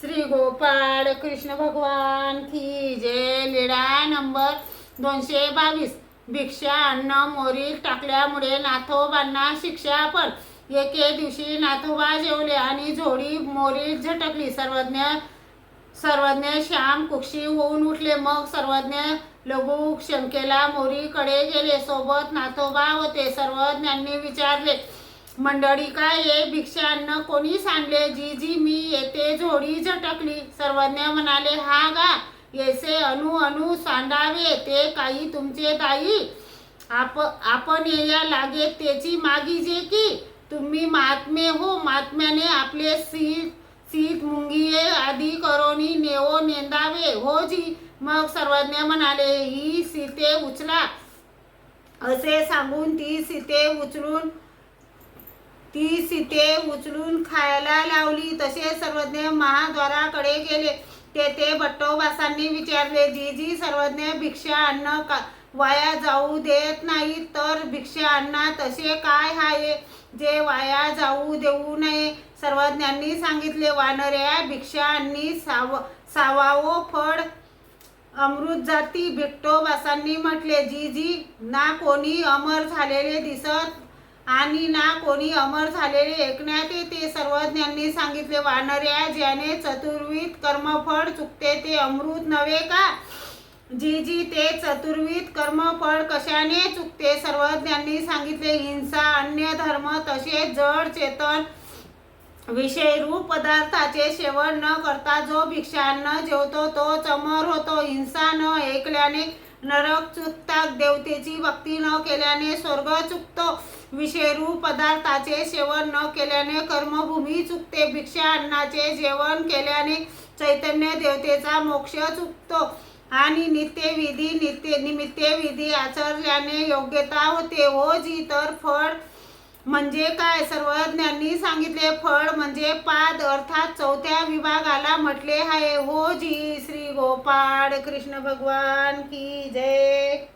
श्री गोपाळ कृष्ण भगवान की जय। लीळा नंबर 222। भिक्षा अन्न मोरीत टाकल्यामुळे नाथोबांना शिक्षा। पण एके दिवशी नाथोबा जेवले आणि झोळी मोरीत झटकली। सर्वज्ञ श्याम कुक्षी होऊन उठले। मग सर्वज्ञ लघु शंकेला मोरीकडे गेले। सोबत नाथोबा होते। सर्वज्ञांनी विचारले, मंडळी काय ये भिक्षा अन्न कोणी सांडले? जी मी येते झोळी झटकली। सर्वज्ञ म्हणाले, हा गा येसे अनु अनु सांडावे ते काही तुमचे दाई। आपण येया लागे त्याची मागी जे की तुम्ही महात्मे हो। महात्म्याने आपले सीत मुंगिये आदी करोनी नेवो नेंदावे हो जी। मग सर्वज्ञ म्हणाले, ही सीते उचला असे सांगून ती सीते उचलून खायला लावली। तसे सर्वज्ञ महाद्वाराकडे गेले। तेथे भट्टोबासांनी विचारले, जी सर्वज्ञ भिक्षा अन्न वाया जाऊ देत नाही, तर भिक्षा अन्नात असे काय आहे जे वाया जाऊ देऊ नये? सर्वज्ञांनी सांगितले, वानऱ्या भिक्षा अन्नी सावावो फळ अमृत जाती। भट्टोबासांनी म्हटले, जी ना कोणी अमर झालेले दिसत आणि ना कोणी अमर झालेले ऐकण्यात येते। सर्वज्ञांनी सांगितले, वानऱ्या ज्याने चतुर्विध कर्मफळ चुकते ते अमृत नव्हे का? जी ते चतुर्विध कर्मफळ कशाने चुकते? सर्वज्ञांनी सांगितले, हिंसा अन्य धर्म तसेच जड चेतन विषयरूप पदार्थाचे सेवन न करता जो भिक्षान्न जेवतो तोच अमर होतो। हिंसा न ऐकल्याने नरक चुकतात, देवतेची भक्ती न केल्याने स्वर्ग चुकतो, विषयरूप पदार्थाचे सेवन न केल्याने कर्मभूमी चुकते, भिक्षा अन्नाचे जेवण केल्याने चैतन्य देवतेचा मोक्ष चुकतो आणि नित्यविधी आचरल्याने योग्यता होते हो जी। तर फळ म्हणजे काय? सर्वज्ञांनी सांगितले, फळ म्हणजे पाद अर्थात चौथ्या विभागाला म्हटले आहे हो जी। श्री गोपाळ कृष्ण भगवान की जय।